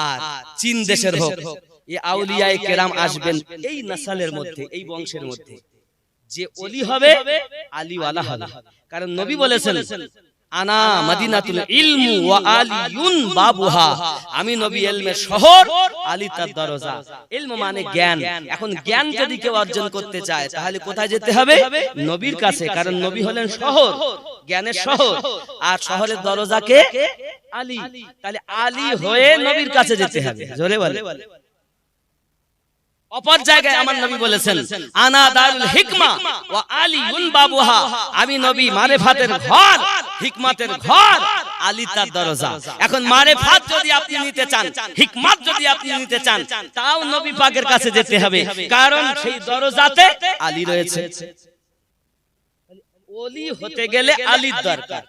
আর চীন দেশের হোক, এই আউলিয়ায়ে কেরাম আসবেন এই নসলের মধ্যে, এই বংশের মধ্যে। যে ওলি হবে আলীওয়ালা হবে, কারণ নবী বলেছেন আনা মদিনাতুল ইলম ওয়া আলিয়ুন বাবুহা, আমি নবী ইলমের শহর, আলী তার দরজা। ইলম মানে জ্ঞান। এখন জ্ঞান যদি কেউ অর্জন করতে চায় তাহলে কোথায় যেতে হবে? নবীর কাছে, কারণ নবী হলেন শহর, জ্ঞানের শহর, আর শহরের দরজা কে? আলী। তাহলে আলী হয়ে নবীর কাছে যেতে হবে। জোরে বলে। অপর জায়গায় আমার নবী বলেছেন আনা দারুল হিকমা ওয়া আলিয়ুন বাবুহা, আমি নবী মারিফাতের ঘর, হিকমতের ঘর, আলী তার দরজা। এখন মারিফাত যদি আপনি নিতে চান, হিকমত যদি আপনি নিতে চান, তাও নবী পাকের কাছে যেতে হবে, কারণ সেই দরজাতে আলী রয়েছে। ওলি হতে গেলে আলীর দরকার।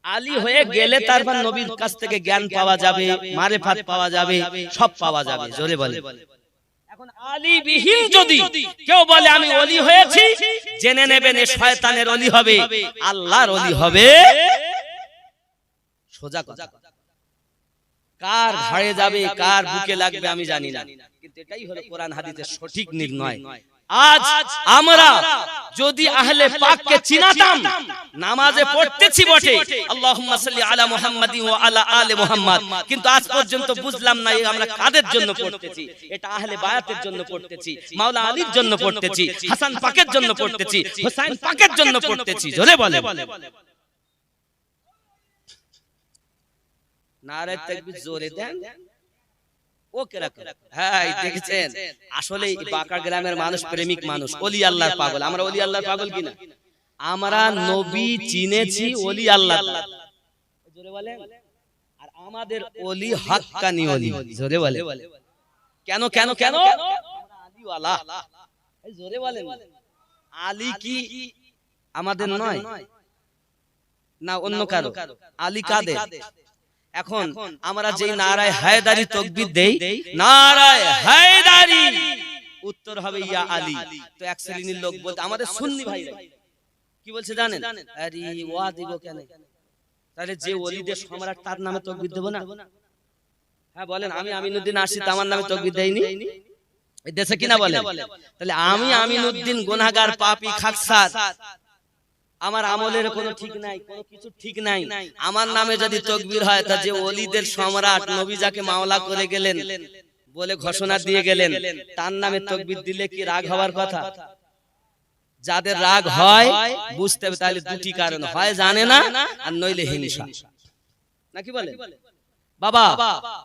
আলী হয়ে গেলে তারপর নবীর কাছ থেকে জ্ঞান পাওয়া যাবে, মারিফাত পাওয়া যাবে, সব পাওয়া যাবে। জোরে বলে। এখন আলী বিহীন যদি কেউ বলে আমি ওলি হয়েছি, জেনে নেবেন এ শয়তানের ওলি হবে, আল্লাহর ওলি হবে সোজা কথা। কার ঘাড়ে যাবে, কার বুকে লাগবে আমি জানি না, কিন্তু এটাই হলো কোরআন হাদিসের সঠিক নির্ণয়। আজ আমরা যদি আহলে পাককে চিনাতাম, নামাজে পড়তেছি বটে আল্লাহুম্মা সাল্লি আলা মুহাম্মাদিন ওয়া আলা আলি মুহাম্মাদ, কিন্তু আজ পর্যন্ত বুঝলাম না আমরা কাদের জন্য পড়তেছি। এটা আহলে বায়াতের জন্য পড়তেছি, মাওলা আলীর জন্য পড়তেছি, হাসান পাকের জন্য পড়তেছি, হুসাইন পাকের জন্য পড়তেছি। জোরে বলে। নারে তাকবীর জোরে দেন। ও কেরকম? হ্যাঁ দেখেছেন, আসলে বাঁকা গ্রামের মানুষ প্রেমিক মানুষ, ওলি আল্লাহর পাগল। আমরা ওলি আল্লাহর পাগল কিনা? আমরা নবী চিনেছি, ওলি আল্লাহ। জোরে বলেন। আর আমাদের ওলি হাক্কানি ওলি। জোরে বলে। কেন কেন কেন? আলীওয়ালা। জোরে বলেন। আলী কি আমাদের নয়? না অন্য কারো? আলী কাদের? এখন আমরা যে নারায়ে হায়দারি তাকবীর দেই, নারায়ে হায়দারি, উত্তর হবে ইয়া আলী। তো এক শ্রেণীর লোক বলতে আমাদের সুন্নি ভাইরা কি বলছে জানেন? আরে ওয়া দিব কেন? তাহলে যে ওলিদের সম্রাট তার নামে তাকবীর দেব না? হ্যাঁ বলেন। আমি আমিনুদ্দিন আশিদ আমার নামে তাকবীর দেইনি এই দেশে কিনা বলেন? তাহলে আমি আমিনুদ্দিন গুনাহগার, পাপী, খাকসার, আমার আমলের কোনো ঠিক নাই, কোনো কিছু ঠিক নাই, আমার নামে যদি তাকবীর হয়, তা যে ওলিদের সম্রাট নবী যাকে মাওলা করে গেলেন বলে ঘোষণা দিয়ে গেলেন, তার নামে তাকবীর দিলে কি রাগ হওয়ার কথা? যাদের রাগ হয় বুঝতে হবে তাহলে দুটি কারণ, হয় জানে না আর নইলে হিংসা। নাকি বলে বাবা?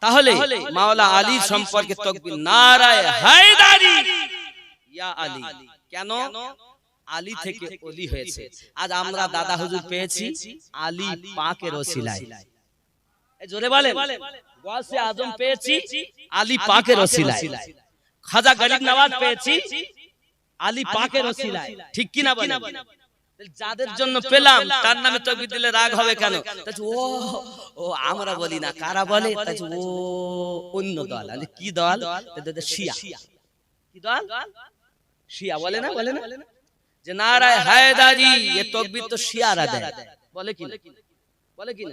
তাহলে মাওলা আলীর সম্পর্কে তাকবীর নারায়ে হায়দারি ইয়া আলী। কেন? আলী থেকে ওলি হয়েছে। আজ আমরা দাদা হুজুর পেয়েছি আলী পাকের ওসিলায়। জোরে বলেন। গাউসে আজম পেয়েছি আলী পাকের ওসিলায়। খাজা গরিব নওয়াজ পেয়েছি আলী পাকের ওসিলায়। ঠিক কি না বলেন? যাদের জন্য পেলাম তার নামে তাকবীর দিলে রাগ হবে কেন? ও ও আমরা বলি না, কারা বলে? ও অন্য দল। কি দল? শিয়া। কি দল? শিয়া। বলে না? বলে না? যে নারায়ে হায়দারি, এ তাকবীর তো শিয়ারা দেয়। বলে কি? বলে কি?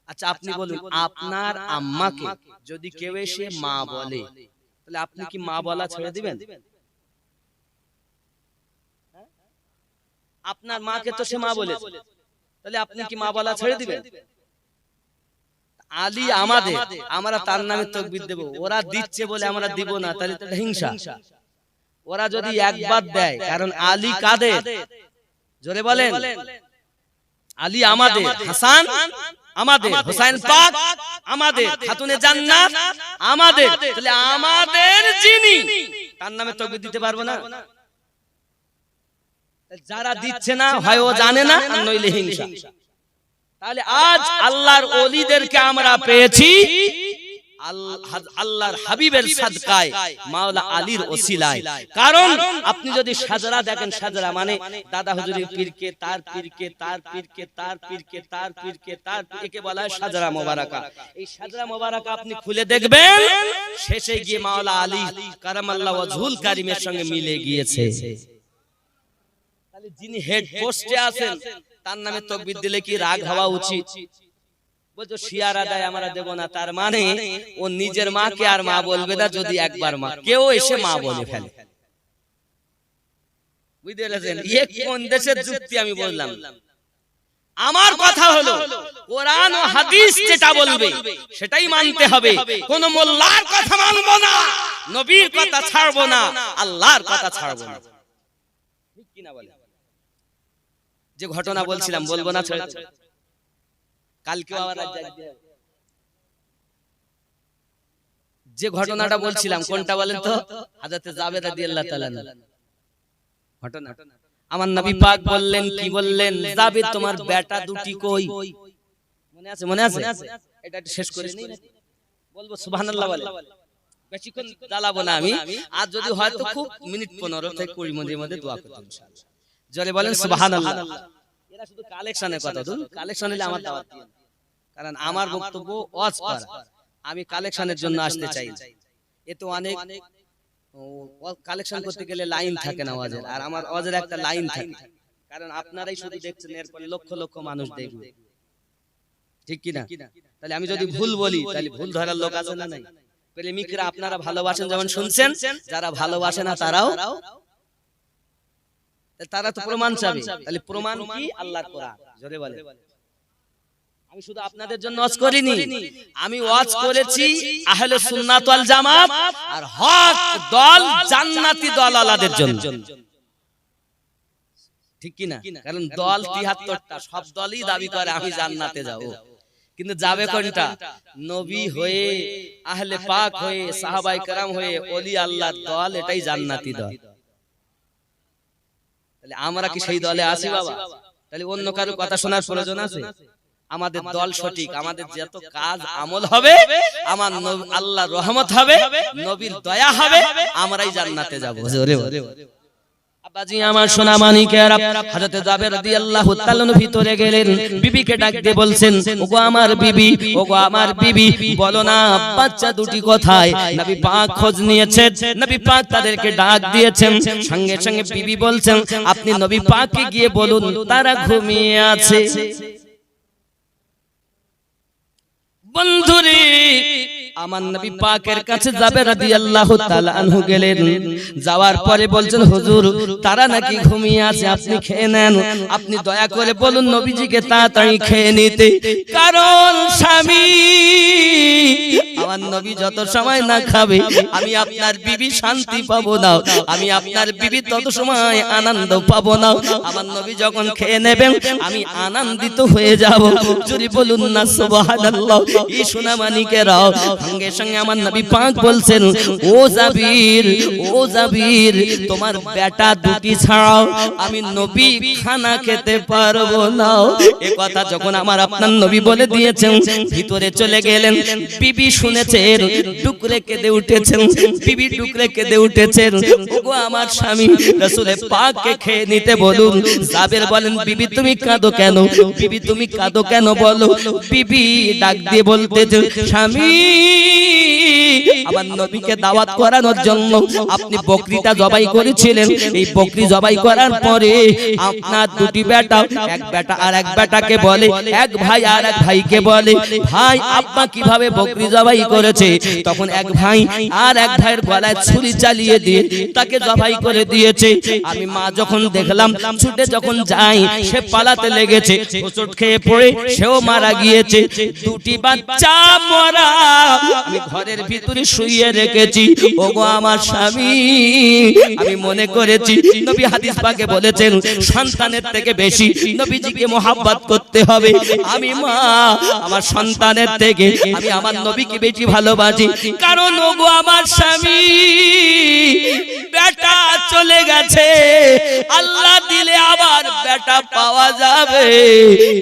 আচ্ছা আপনি বলুন, আপনার আম্মাকে যদি কেউ এসে মা বলে, তাহলে আপনি কি মা বলা ছেড়ে দিবেন? আপনার মাকে তো সে মা বলেছে, তাহলে আপনি কি মা বলা ছেড়ে দিবেন? আলী আমাদের, আমরা তার নামে তাকবীর দেব। ওরা দিচ্ছে বলে আমরা দিব না, তাহলে তো হিংসা। ওরা যদি একবার দেয়, কারণ আলী কাদের? জোরে বলেন। আলী আমাদের, হাসান আমাদের, হুসাইন পাক আমাদের, খাতুনে জান্নাত আমাদের, তাহলে আমাদের যিনি তার নামে তাকবীর দিতে পারবো না? যারা দিচ্ছে না হয় ও জানে না আর নইলে হিংসা। তাহলে আজ আল্লাহর ওলিদেরকে আমরা পেয়েছি আল্লাহর হাবিবের সাদকায়, মাওলা আলীর ওসিলায়। কারণ আপনি যদি সাজরা দেখেন, সাজরা মানে দাদা হুজুরের পীরকে, তার পীরকে, তার পীরকে, তার পীরকে, তার পীরকে, তার একে বলা হয় সাজরা মোবারকা। এই সাজরা মোবারকা আপনি খুলে দেখবেন, শেষে গিয়ে মাওলা আলী কারামাল্লাহু ওয়াজহুল কারীমের সঙ্গে মিলে গিয়েছে। তাহলে যিনি হেড পোস্টে আছেন তার নামে তাকবীর দিলে কি রাগ হওয়া উচিত? বলছো শিয়ারা দেয় আমরা দেব না, তার মানে ও নিজের মাকে আর মা বলবে না যদি একবার মা কেউ এসে মা বলে ফেলে। বুঝতে পেরেছেন কোন দেশের যুক্তি আমি বললাম? আমার কথা হলো কোরআন ও হাদিস যেটা বলবে সেটাই মানতে হবে। কোন মোল্লার কথা মানবো না, নবীর কথা ছাড়বো না, আল্লাহর কথা ছাড়বো না। ঠিক কি না বলে? যে ঘটনা বলছিলাম বলবো না, কালকে আবার যে ঘটনাটা বলছিলাম কোনটা বলেন তো? হযরত জাবের রাদিয়াল্লাহু তাআলা ঘটনা। আমার নবী পাক বললেন, কি বললেন? জাবের তোমার বেটা দুটি কই? মনে আছে? মনে আছে? এটা শেষ করে নিই, বলবো সুবহানাল্লাহ বলে। বেশিক্ষণ জ্বালাবো না আমি, আর যদি হয় তো খুব মিনিট 15 থেকে 20 মিনিটের মধ্যে দোয়া করতে ইনশাআল্লাহ। জোরে বলেন সুবহানাল্লাহ। এরা শুধু কালেকশনের কথা, তো কালেকশন হলে আমার দাওয়াত দিন, কারণ আমার বক্তব্য ওয়াজ করা, আমি কালেকশনের জন্য আসতে চাই। এতে অনেক কালেকশন করতে গেলে লাইন থাকে না ওয়াজের, আর আমার ওয়াজের একটা লাইন থাকে, কারণ আপনারাই শুধু দেখছেন, এরপরে লক্ষ লক্ষ মানুষ দেখবে। ঠিক কি না? তাহলে আমি যদি ভুল বলি তাহলে ভুল ধরার লোক আছে না নাই? প্রেমিকরা আপনারা ভালোবাসেন যেমন শুনছেন, যারা ভালোবাসে না তারা তো প্রমাণ চাবে। তাহলে প্রমাণ কি? আল্লাহর কোরআন। জোরে বলে। আমি শুধু আপনাদের জন্য ওয়াজ করিনি, আমি ওয়াজ করেছি আহলে সুন্নাত ওয়াল জামাত আর হক দল জান্নাতি দল আলাদের জন্য। ঠিক কি না? কারণ দল ৭৩টা, সব দলই দাবি করে আমি জান্নাতে যাব, কিন্তু যাবে কোনটা? নবী হয়ে, আহলে পাক হয়ে, সাহাবায়ে কেরাম হয়ে, ওলি আল্লাহর দল, এটাই জান্নাতি দল। তাহলে আমরা কি সেই দলে আছি বাবা? তাহলে অন্য কারো কথা শোনার প্রয়োজন আছে? আমাদের দল সঠিক, আমাদের যত কাজ আমল হবে, আমার আল্লাহর রহমত হবে, নবীর দয়া হবে, আমরাই জান্নাতে যাব। আব্বাজি আমার সোনা মানিকেরা, হযরত জাবের রাদিয়াল্লাহু তাআলা ভিতরে গেলেন, বিবিকে ডাক দিয়ে বলছেন, ওগো আমার বিবি, ওগো আমার বিবি, বলো না বাচ্চা দুটি কোথায়? নবী পাক খোঁজ নিয়েছেন, নবী পাক তাদেরকে ডাক দিয়েছেন, সঙ্গে সঙ্গে বিবি বলছেন, আপনি নবী পাককে গিয়ে বলুন তারা ঘুমিয়ে আছে। বন্ধুরে, আমার নবী পাকের কাছে জাবের রাদিয়াল্লাহু তাআলা আনহু গেলেন, যাওয়ার পরে বলছেন, হুজুর তারা নাকি ঘুমিয়ে আছে, আপনি খেয়ে নেন, আপনি দয়া করে বলুন নবীজিকে তাড়াতাড়ি খেয়ে নিতে, কারণ স্বামী আমার নবী যত সময় না খাবে আমি আপনার বিবি শান্তি পাবো না, আমি আপনার বিবি তত সময় আনন্দ পাবো না, আমার নবী যখন খেয়ে নেবেন আমি আনন্দিত হয়ে যাব। যদি বলুন না সুবহানাল্লাহ। এই সোনা মানিকেরাও, সঙ্গে সঙ্গে আমার নবী পাক বলছেন, ও জাবির, ও জাবির, তোমার বেটা দুটি ছাড়াও আমি নবী খানা খেতে পারবো না। এ কথা যখন আমার আপনার নবী বলে দিয়েছেন, ভিতরে চলে গেলেন, বিবি শুনেছেন, টুকরে কেঁদে উঠেছেন, বিবি টুকরে কেঁদে উঠেছেন, ওগো আমার স্বামী রাসূলে পাককে খেয়ে নিতে বলুন। জাবের বলেন, বিবি তুমি কাঁদো কেন? বিবি তুমি কাঁদো কেন বলো? বিবি ডাক দিয়ে বলতেছে, স্বামী আমার নবীকে দাওয়াত করানোর জন্য আপনি বকরিটা জবাই করেছিলেন, এই বকরি জবাই করার পরে আপনার দুটি বেটা, এক বেটা আর এক বেটাকে বলে, এক ভাই আর এক ভাইকে বলে, ভাই আব্বা কিভাবে বকরি জবাই করেছে, তখন এক ভাই আর এক ভাইয়ের গলায় ছুরি চালিয়ে দিয়ে তাকে জবাই করে দিয়েছে। আমি মা যখন দেখলাম, ছুটে যখন যাই, সে পালাতে লেগেছে, হোঁচট খেয়ে পড়ে সেও মারা গিয়েছে, দুটি বাচ্চা মরা আমি ঘরের ভিতরে শুইয়ে রেখেছি। ওগো আমার স্বামী, আমি মনে করেছি নবী হাদিস পাকে বলেছেন, সন্তানের থেকে বেশি নবীজিকে মহব্বত করতে হবে। আমি মা আমার সন্তানের থেকে আমি আমার নবীকে বেশি ভালোবাসি, কারণ ওগো আমার স্বামী বেটা চলে গেছে, আল্লাহ দিলে আবার বেটা পাওয়া যাবে,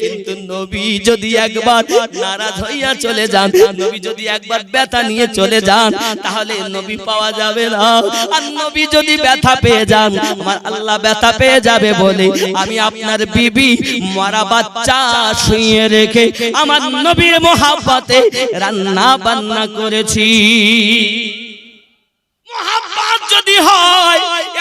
কিন্তু নবী যদি একবার নারাজ হইয়া চলে যান, নবী যদি একবার ব্যথা নিয়ে চলে যান, তাহলে নবী পাওয়া যাবে না। আর নবী যদি ব্যথা পেয়ে যান, আমার আল্লাহ ব্যথা পেয়ে যাবে বলে আমি আপনার বিবি মরা বাচ্চা শুইয়ে রেখে আমার নবীর মহব্বতে রান্না বান্না করেছি। মহব্বত যদি হয়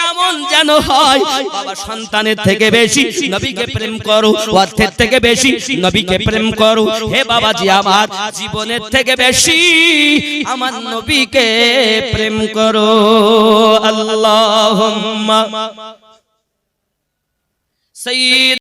এমন যেন হয় বাবা সন্তানের থেকে বেশি নবীকে প্রেম করো, অর্থের থেকে বেশি নবীকে প্রেম করো। হে বাবাজি আমার জীবনের থেকে বেশি আমার নবীকে প্রেম করো। আল্লাহুম্মা সাইয়্যিদ